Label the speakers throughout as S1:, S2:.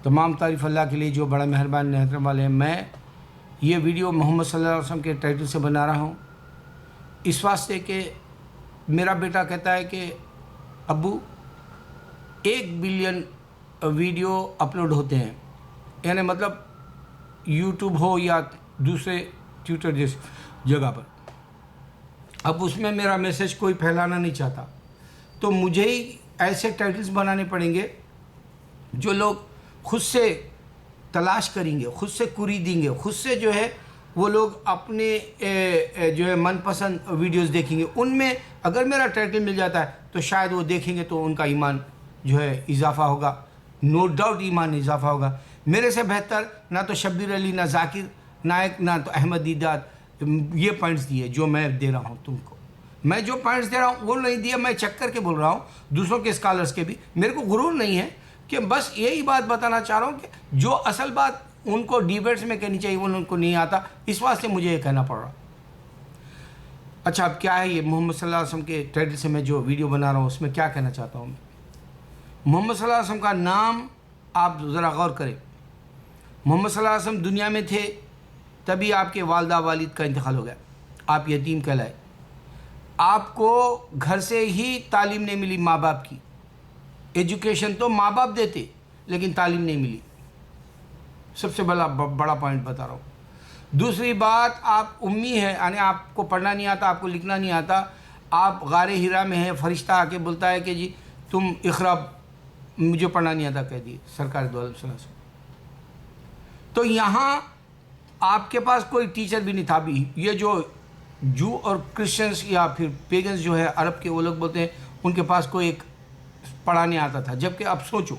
S1: تمام تعریف اللہ کے لیے جو بڑا مہربان نہایت رحم والے ہیں۔ میں یہ ویڈیو محمد صلی اللہ علیہ وسلم کے ٹائٹل سے بنا رہا ہوں اس واسطے کہ میرا بیٹا کہتا ہے کہ ابو 1 بلین ویڈیو اپلوڈ ہوتے ہیں، یعنی مطلب یوٹیوب ہو یا دوسرے ٹویٹر جیسی جگہ پر۔ اب اس میں میرا میسج کوئی پھیلانا نہیں چاہتا، تو مجھے ہی ایسے ٹائٹلز بنانے پڑیں گے جو لوگ خود سے تلاش کریں گے، خود سے دیں گے، خود سے جو ہے وہ لوگ اپنے جو ہے من پسند ویڈیوز دیکھیں گے۔ ان میں اگر میرا ٹائٹل مل جاتا ہے تو شاید وہ دیکھیں گے تو ان کا ایمان جو ہے اضافہ ہوگا، نو ڈاؤٹ ایمان اضافہ ہوگا۔ میرے سے بہتر نہ تو شبیر علی، نہ ذاکر نائک، نہ تو احمد دیدات یہ پوائنٹس دیے جو میں دے رہا ہوں تم کو۔ میں جو پوائنٹس دے رہا ہوں وہ نہیں دیا، میں چیک کر کے بول رہا ہوں، دوسروں کے اسکالرز کے بھی۔ میرے کو غرور نہیں ہے کہ بس یہی بات بتانا چاہ رہا ہوں کہ جو اصل بات ان کو ڈیبیٹس میں کہنی چاہیے وہ ان کو نہیں آتا، اس واسطے مجھے یہ کہنا پڑ رہا۔ اچھا، اب کیا ہے یہ محمد صلی اللہ علیہ وسلم کے ٹائٹل سے میں جو ویڈیو بنا رہا ہوں اس میں کیا کہنا چاہتا ہوں میں؟ محمد صلی اللہ علیہ وسلم کا نام آپ ذرا غور کریں۔ محمد صلی اللہ علیہ وسلم دنیا میں تھے تبھی آپ کے والدہ والد کا انتقال ہو گیا، آپ یتیم کہلائے۔ آپ کو گھر سے ہی تعلیم نہیں ملی ماں باپ کی، ایجوکیشن تو ماں باپ دیتے لیکن تعلیم نہیں ملی۔ سب سے بڑا پوائنٹ بتا رہا ہوں۔ دوسری بات، آپ امی ہیں، یعنی آپ کو پڑھنا نہیں آتا، آپ کو لکھنا نہیں آتا، آپ غار ہرا میں ہیں، فرشتہ آ کے بولتا ہے کہ جی تم اقرا، مجھے پڑھنا نہیں آتا کہہ دیے سرکار دو علیہ وسلم۔ تو یہاں آپ کے پاس کوئی ٹیچر بھی نہیں تھا۔ بھی یہ جو اور کرسچنس یا پھر پیگنز جو ہے عرب کے، وہ لوگ بولتے ہیں ان کے پاس کوئی ایک پڑھانے آتا تھا، جبکہ اب سوچو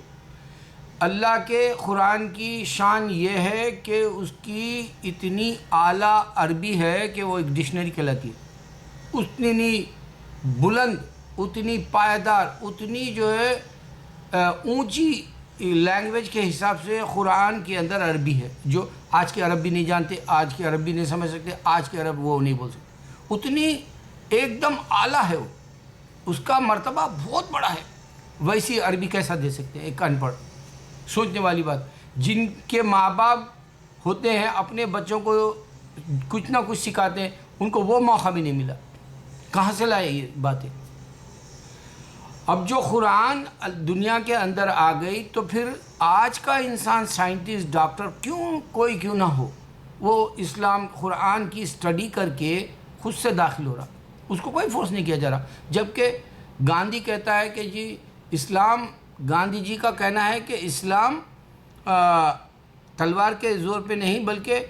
S1: اللہ کے قرآن کی شان یہ ہے کہ اس کی اتنی اعلیٰ عربی ہے کہ وہ ایک ڈکشنری کہلاتی ہے، اتنی بلند، اتنی پائیدار، اتنی جو ہے اونچی لینگویج کے حساب سے قرآن کے اندر عربی ہے، جو آج کے عرب بھی نہیں جانتے، آج کے عرب بھی نہیں سمجھ سکتے، آج کے عرب وہ نہیں بول سکتے، اتنی ایک دم اعلیٰ ہے وہ، اس کا مرتبہ بہت بڑا ہے۔ ویسی عربی کیسا دے سکتے ہیں ایک ان پڑھ؟ سوچنے والی بات۔ جن کے ماں باپ ہوتے ہیں اپنے بچوں کو کچھ نہ کچھ سکھاتے ہیں، ان کو وہ موقع بھی نہیں ملا، کہاں سے لائے یہ باتیں؟ اب جو قرآن دنیا کے اندر آ گئی تو پھر آج کا انسان سائنٹسٹ، ڈاکٹر کیوں نہ ہو، وہ اسلام قرآن کی اسٹڈی کر کے خود سے داخل ہو رہا، اس کو کوئی فورس نہیں کیا جا رہا۔ جبکہ گاندھی کہتا ہے کہ جی اسلام، گاندھی جی کا کہنا ہے کہ اسلام تلوار کے زور پہ نہیں بلکہ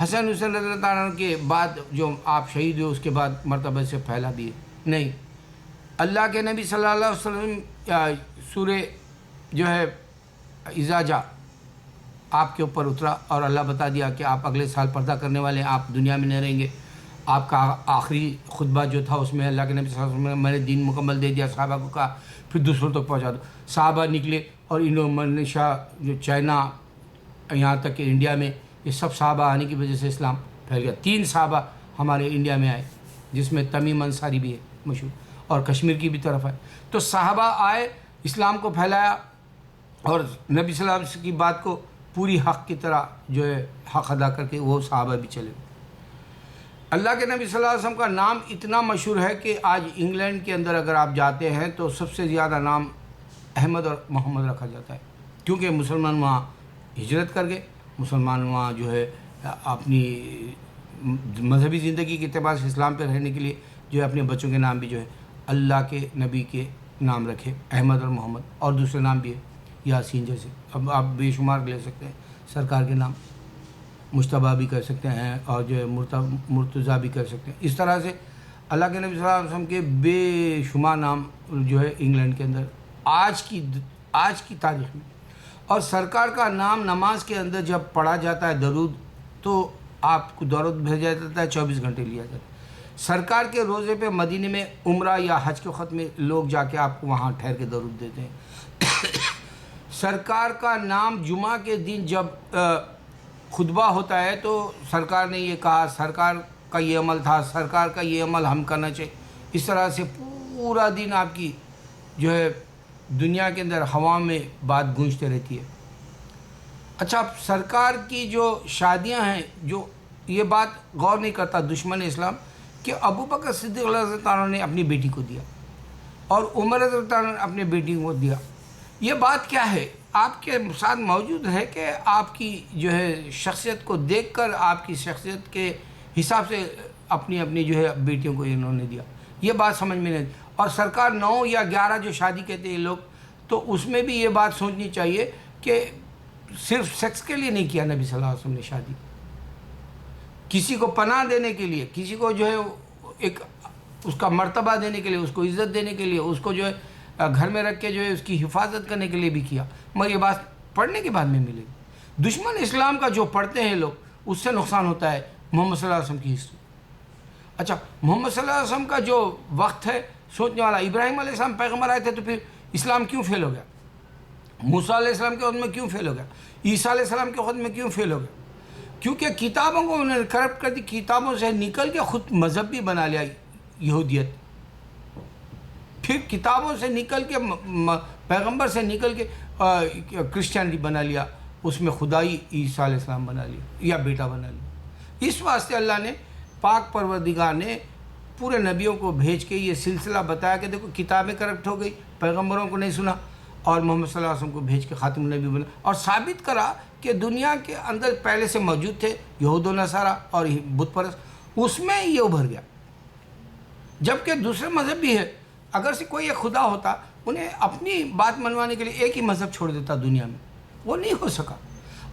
S1: حسن حسین رضی اللہ عنہ کے بعد جو آپ شہید ہوئے اس کے بعد مرتبہ سے پھیلا بھی ہے۔ نہیں، اللہ کے نبی صلی اللہ علیہ وسلم سورہ جو ہے اذا جاء آپ کے اوپر اترا اور اللہ بتا دیا کہ آپ اگلے سال پردہ کرنے والے ہیں، آپ دنیا میں نہیں رہیں گے۔ آپ کا آخری خطبہ جو تھا اس میں اللہ کے نبی صلی اللہ علیہ وسلم نے میں نے دین مکمل دے دیا، صحابہ کو کہا پھر دوسروں تک پہنچا دو۔ صحابہ نکلے اور انڈونیشیا، جو چائنا، یہاں تک کہ انڈیا میں، یہ سب صحابہ آنے کی وجہ سے اسلام پھیل گیا۔ 3 صحابہ ہمارے انڈیا میں آئے، جس میں تمیم انصاری بھی ہے مشہور، اور کشمیر کی بھی طرف ہے۔ تو صحابہ آئے، اسلام کو پھیلایا، اور نبی صلی اللہ علیہ وسلم کی بات کو پوری حق کی طرح جو ہے حق ادا کر کے وہ صحابہ بھی چلے۔ اللہ کے نبی صلی اللہ علیہ وسلم کا نام اتنا مشہور ہے کہ آج انگلینڈ کے اندر اگر آپ جاتے ہیں تو سب سے زیادہ نام احمد اور محمد رکھا جاتا ہے، کیونکہ مسلمان وہاں ہجرت کر گئے، مسلمان وہاں جو ہے اپنی مذہبی زندگی کے اعتبار سے اسلام پہ رہنے کے لیے جو ہے اپنے بچوں کے نام بھی جو ہے اللہ کے نبی کے نام رکھے، احمد اور محمد، اور دوسرے نام بھی ہے یاسین جیسے، اب آپ بے شمار لے سکتے ہیں سرکار کے نام، مجتبیٰ بھی کر سکتے ہیں اور جو ہے مرتضیٰ بھی کر سکتے ہیں۔ اس طرح سے اللہ کے نبی صلی اللہ علیہ وسلم کے بے شمار نام جو ہے انگلینڈ کے اندر آج کی تاریخ میں۔ اور سرکار کا نام نماز کے اندر جب پڑھا جاتا ہے درود، تو آپ کو درود بھیجا جاتا ہے، 24 گھنٹے لیا جاتا ہے۔ سرکار کے روزے پہ مدینے میں عمرہ یا حج کے وقت میں لوگ جا کے آپ کو وہاں ٹھہر کے درود دیتے ہیں۔ سرکار کا نام جمعہ کے دن جب خطبہ ہوتا ہے تو سرکار نے یہ کہا، سرکار کا یہ عمل تھا، سرکار کا یہ عمل ہم کرنا چاہیے۔ اس طرح سے پورا دن آپ کی جو ہے دنیا کے اندر ہوا میں بات گونجتے رہتی ہے۔ اچھا، اب سرکار کی جو شادیاں ہیں، جو یہ بات غور نہیں کرتا دشمن اسلام کہ ابو بکر صدیق رضی اللہ عنہ نے اپنی بیٹی کو دیا اور عمر رضی اللہ عنہ نے اپنی بیٹی کو دیا. یہ بات کیا ہے؟ آپ کے ساتھ موجود ہے کہ آپ کی جو ہے شخصیت کو دیکھ کر آپ کی شخصیت کے حساب سے اپنی اپنی جو ہے بیٹیوں کو انہوں نے دیا. یہ بات سمجھ میں نہیں. اور سرکار 9 یا 11 جو شادی کہتے ہیں لوگ، تو اس میں بھی یہ بات سوچنی چاہیے کہ صرف سیکس کے لیے نہیں کیا نبی صلی اللہ علیہ وسلم نے شادی. کسی کو پناہ دینے کے لیے، کسی کو جو ہے ایک اس کا مرتبہ دینے کے لیے، اس کو عزت دینے کے لیے، اس کو جو ہے گھر میں رکھ کے جو ہے اس کی حفاظت کرنے کے لیے بھی کیا. مگر یہ بات پڑھنے کے بعد میں ملے گی. دشمن اسلام کا جو پڑھتے ہیں لوگ، اس سے نقصان ہوتا ہے محمد صلی اللہ علیہ وسلم کی ہسٹری. اچھا، محمد صلی اللہ علیہ وسلم کا جو وقت ہے سوچنے والا. ابراہیم علیہ السلام پیغمبر آئے تھے تو پھر اسلام کیوں فیل ہو گیا؟ موسیٰ علیہ السلام کے وقت میں کیوں فیل ہو گیا؟ عیسیٰ علیہ السلام کے وقت میں کیوں فیل ہو گیا؟ کیونکہ کتابوں کو انہوں نے کرپٹ کر دی. کتابوں سے نکل کے خود مذہب بھی بنا لیا یہودیت. پھر کتابوں سے نکل کے پیغمبر سے نکل کے کرسچینٹی بنا لیا. اس میں خدائی عیسیٰ علیہ السلام بنا لیا یا بیٹا بنا لیا. اس واسطے اللہ نے پاک پروردگار نے پورے نبیوں کو بھیج کے یہ سلسلہ بتایا کہ دیکھو کتابیں کرپٹ ہو گئی، پیغمبروں کو نہیں سنا، اور محمد صلی اللہ علیہ وسلم کو بھیج کے خاتم النبی بنا، اور ثابت کرا کہ دنیا کے اندر پہلے سے موجود تھے یہود و نصارہ اور بت پرست، اس میں یہ ابھر گیا. جبکہ دوسرے مذہب بھی ہے. اگر سے کوئی ایک خدا ہوتا، انہیں اپنی بات منوانے کے لیے ایک ہی مذہب چھوڑ دیتا دنیا میں. وہ نہیں ہو سکا.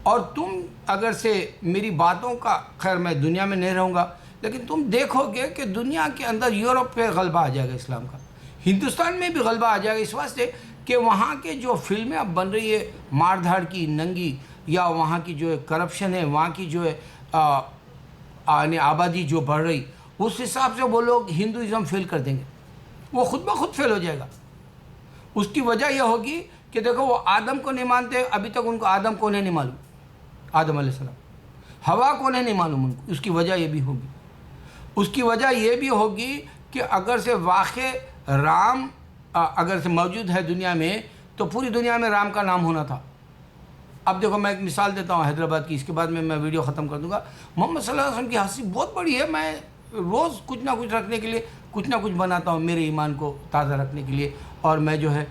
S1: اور تم اگر سے میری باتوں کا، خیر میں دنیا میں نہیں رہوں گا، لیکن تم دیکھو گے کہ دنیا کے اندر یورپ پہ غلبہ آ جائے گا اسلام کا، ہندوستان میں بھی غلبہ آ جائے گا. اس واسطے کہ وہاں کے جو فلمیں اب بن رہی ہے مار دھاڑ کی، ننگی، یا وہاں کی جو ہے کرپشن ہے، وہاں کی جو ہے آبادی جو بڑھ رہی، اس حساب سے وہ لوگ ہندوازم فیل کر دیں گے. وہ خود بخود فیل ہو جائے گا. اس کی وجہ یہ ہوگی کہ دیکھو وہ آدم کو نہیں مانتے، ابھی تک ان کو آدم کون ہے نہیں معلوم، آدم علیہ السلام. ہوا کون ہے نہیں معلوم ان کو. اس کی وجہ یہ بھی ہوگی. اس کی وجہ یہ بھی ہوگی کہ اگر سے واقع رام اگر سے موجود ہے دنیا میں، تو پوری دنیا میں رام کا نام ہونا تھا. اب دیکھو میں ایک مثال دیتا ہوں حیدرآباد کی، اس کے بعد میں ویڈیو ختم کر دوں گا. محمد صلی اللہ علیہ وسلم کی ہستی بہت بڑی ہے. میں روز کچھ نہ کچھ رکھنے کے لیے کچھ نہ کچھ بناتا ہوں میرے ایمان کو تازہ رکھنے کے لیے، اور میں جو ہے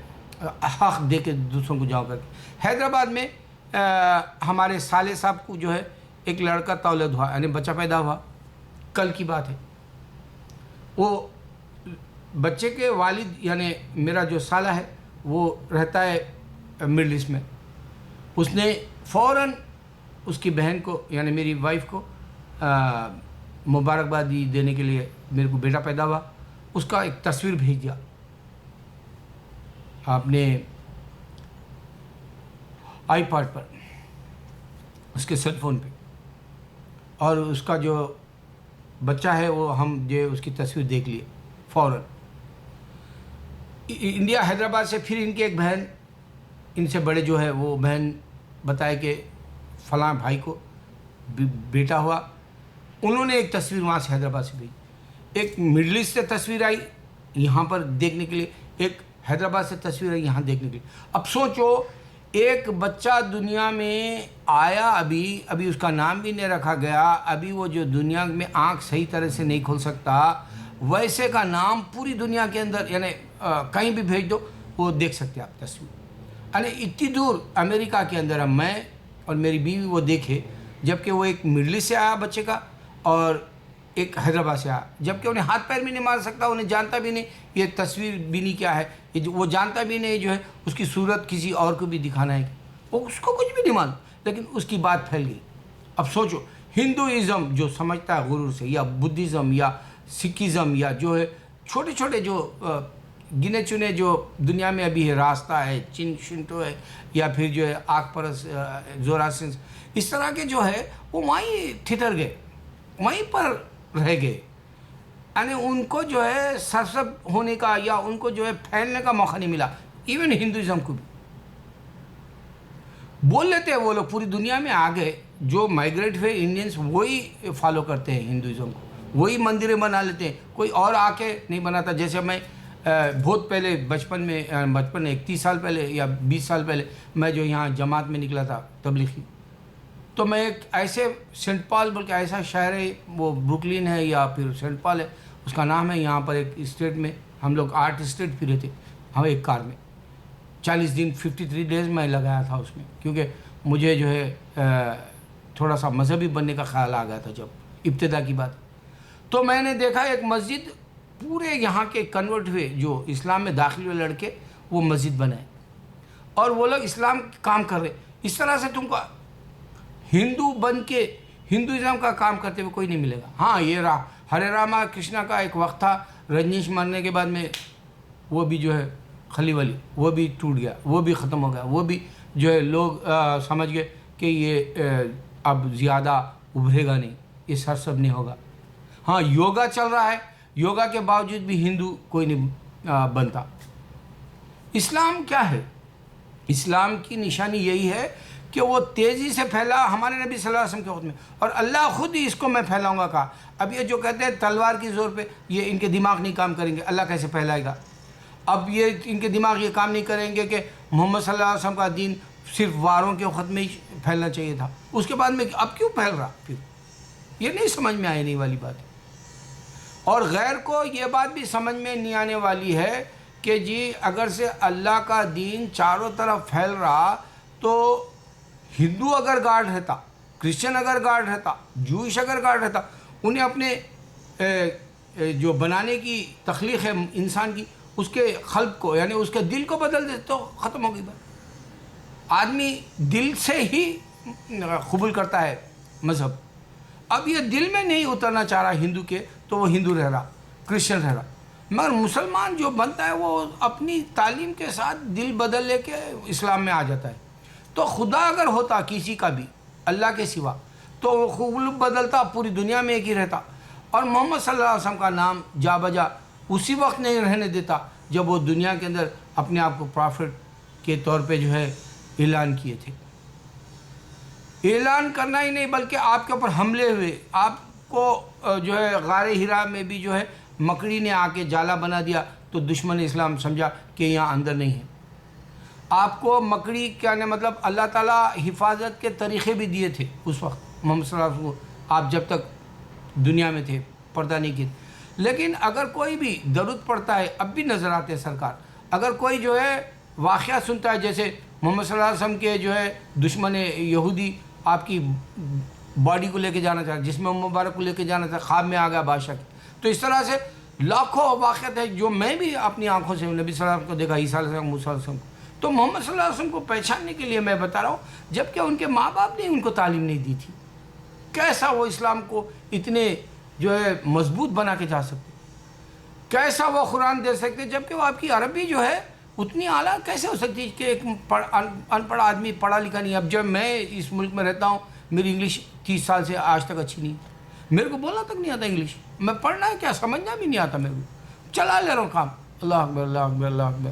S1: حق دے کے دوسروں کو جاؤ کر کے. حیدرآباد میں ہمارے صالح صاحب کو جو ہے ایک لڑکا تولد ہوا، یعنی بچہ پیدا ہوا. کل کی بات ہے. وہ بچے کے والد یعنی میرا جو سالہ ہے وہ رہتا ہے مڈل ایسٹ میں. اس نے فوراً اس کی بہن کو یعنی میری وائف کو مبارکبادی دینے کے لیے، میرے کو بیٹا پیدا ہوا، اس کا ایک تصویر بھیج دیا آپ نے آئی پیڈ پر، اس کے سیل فون پہ. اور اس کا جو بچہ ہے وہ ہم جو اس کی تصویر دیکھ لیے فوراً. انڈیا حیدرآباد سے پھر ان کی ایک بہن، ان سے بڑے جو ہے وہ بہن بتائے کہ فلاں بھائی کو بیٹا ہوا. انہوں نے ایک تصویر وہاں سے حیدرآباد سے بھیجی. ایک مڈل ایسٹ سے تصویر آئی یہاں پر دیکھنے کے لیے، ایک حیدرآباد سے تصویر آئی یہاں دیکھنے کے لیے. اب سوچو ایک بچہ دنیا میں آیا، ابھی اس کا نام بھی نہیں رکھا گیا، ابھی وہ جو دنیا میں آنکھ صحیح طرح سے نہیں کھول سکتا، ویسے کا نام پوری دنیا کے اندر یعنی کہیں بھی بھیج دو وہ دیکھ سکتے آپ تصویر. یعنی اتنی دور امریکہ کے اندر اب میں اور میری بیوی وہ دیکھے، جبکہ وہ ایک مڈل ایسٹ سے آیا بچے کا اور ایک حیدرآباد سے آیا، جبکہ انہیں ہاتھ پیر بھی نہیں مار سکتا، انہیں جانتا بھی نہیں یہ تصویر بینی کیا ہے، وہ جانتا بھی نہیں جو ہے اس کی صورت کسی اور کو بھی دکھانا ہے، وہ اس کو کچھ بھی نہیں معلوم، لیکن اس کی بات پھیل گئی. اب سوچو ہندوازم جو سمجھتا ہے غرور سے، یا بدھزم یا سکھزم یا جو ہے چھوٹے چھوٹے جو گنے چنے جو دنیا میں ابھی ہے، راستہ ہے، شنٹو ہے، یا پھر جو ہے آگ پرس زوراسٹر، اس طرح کے جو ہے وہ وہیں ٹھٹر گئے، وہیں پر رہ گئے. یعنی ان کو جو ہے سرسب ہونے کا یا ان کو جو ہے پھیلنے کا موقع نہیں ملا. ایون ہندوازم کو بھی بول لیتے ہیں وہ لوگ پوری دنیا میں آ گئے، جو مائیگریٹ ہوئے انڈینس وہی فالو کرتے ہیں ہندوازم کو، وہی مندریں بنا لیتے ہیں، کوئی اور آ کے نہیں بناتا. جیسے میں بہت پہلے بچپن میں 31 سال پہلے یا 20 سال پہلے میں جو یہاں جماعت میں نکلا تھا تبلیغی، تو میں ایک ایسے سینٹ پال بلکہ ایسا شہر ہے، وہ بروکلین ہے یا پھر سینٹ پال ہے اس کا نام ہے، یہاں پر ایک اسٹیٹ میں ہم لوگ 8 اسٹیٹ پھرے تھے ہم ایک کار میں، 40 دن 53 ڈیز میں لگایا تھا اس میں، کیونکہ مجھے جو ہے تھوڑا سا مذہبی بننے کا خیال آ گیا تھا جب ابتدا کی بات. تو میں نے دیکھا ایک مسجد پورے یہاں کے کنورٹ ہوئے جو اسلام میں داخل ہوئے لڑکے وہ مسجد بنائے اور وہ لوگ اسلام کام کر رہے. اس طرح سے تم کو ہندو بن کے ہندوازم کا کام کرتے ہوئے کوئی نہیں ملے گا. ہاں یہ ہرے راما کرشنا کا ایک وقت تھا، رجنیش مرنے کے بعد میں وہ بھی جو ہے خلی ولی وہ بھی ٹوٹ گیا، وہ بھی ختم ہو گیا، وہ بھی جو ہے لوگ سمجھ گئے کہ یہ اب زیادہ ابھرے گا نہیں، یہ سرسب نہیں ہوگا. ہاں یوگا چل رہا ہے، یوگا کے باوجود بھی ہندو کوئی نہیں بنتا. اسلام کیا ہے؟ اسلام کی نشانی یہی ہے کہ وہ تیزی سے پھیلا ہمارے نبی صلی اللہ علیہ وسلم کے وقت میں، اور اللہ خود ہی اس کو میں پھیلاؤں گا کہا. اب یہ جو کہتے ہیں تلوار کی زور پہ یہ ان کے دماغ نہیں کام کریں گے، اللہ کیسے پھیلائے گا؟ اب یہ ان کے دماغ یہ کام نہیں کریں گے کہ محمد صلی اللہ علیہ وسلم کا دین صرف واروں کے وقت میں ہی پھیلنا چاہیے تھا، اس کے بعد میں اب کیوں پھیل رہا؟ پھر یہ نہیں سمجھ میں آنے والی بات ہے. اور غیر کو یہ بات بھی سمجھ میں نہیں آنے والی ہے کہ جی اگر سے اللہ کا دین چاروں طرف پھیل رہا تو ہندو اگر گارڈ رہتا، کرسچن اگر گارڈ رہتا، جوئش اگر گارڈ رہتا، انہیں اپنے جو بنانے کی تخلیق ہے انسان کی اس کے قلب کو یعنی اس کے دل کو بدل دے تو ختم ہو گئی بات. آدمی دل سے ہی قبول کرتا ہے مذہب. اب یہ دل میں نہیں اترنا چاہ رہا ہندو کے تو وہ ہندو رہ رہا، کرسچن رہ رہا. مگر مسلمان جو بنتا ہے وہ اپنی تعلیم کے ساتھ دل بدل لے کے اسلام میں آ جاتا ہے. تو خدا اگر ہوتا کسی کا بھی اللہ کے سوا تو وہ قلوب بدلتا، پوری دنیا میں ایک ہی رہتا. اور محمد صلی اللہ علیہ وسلم کا نام جا بجا اسی وقت نہیں رہنے دیتا جب وہ دنیا کے اندر اپنے آپ کو پرافٹ کے طور پہ جو ہے اعلان کیے تھے. اعلان کرنا ہی نہیں بلکہ آپ کے اوپر حملے ہوئے، آپ کو جو ہے غار ہرا میں بھی جو ہے مکڑی نے آ کے جالا بنا دیا تو دشمن اسلام سمجھا کہ یہاں اندر نہیں ہے. آپ کو مکڑی کیا نے مطلب اللہ تعالیٰ حفاظت کے طریقے بھی دیے تھے اس وقت محمد صلی اللہ علیہ وسلم کو، آپ جب تک دنیا میں تھے پردہ نہیں کیے. لیکن اگر کوئی بھی درود پڑھتا ہے، اب بھی نظر آتے ہیں سرکار، اگر کوئی جو ہے واقعہ سنتا ہے جیسے محمد صلی اللہ علیہ وسلم کے جو ہے دشمن یہودی آپ کی باڈی کو لے کے جانا چاہتا، جسم مبارک کو لے کے جانا چاہتا، خواب میں آ گیا بادشاہ کی. تو اس طرح سے لاکھوں واقعات ہیں جو میں بھی اپنی آنکھوں سے نبی صلی اللہ علیہ وسلم کو دیکھا، عیسیٰ علیہ السلام، موسیٰ علیہ السلام کو. تو محمد صلی اللہ علیہ وسلم کو پہچاننے کے لیے میں بتا رہا ہوں، جبکہ ان کے ماں باپ نے ان کو تعلیم نہیں دی تھی. کیسا وہ اسلام کو اتنے جو ہے مضبوط بنا کے جا سکتے، کیسا وہ قرآن دے سکتے، جبکہ وہ آپ کی عربی جو ہے اتنی اعلیٰ کیسے ہو سکتی کہ ایک ان پڑھ آدمی پڑھا لکھا نہیں. اب جب میں اس ملک میں رہتا ہوں میری انگلش 30 سال سے آج تک اچھی نہیں، میرے کو بولنا تک نہیں آتا انگلش، میں پڑھنا ہے کیا سمجھنا بھی نہیں آتا میرے کو، چلا لے رہا ہوں کام. اللہ اکبر، اللہ اکبر، اللہ اکبر.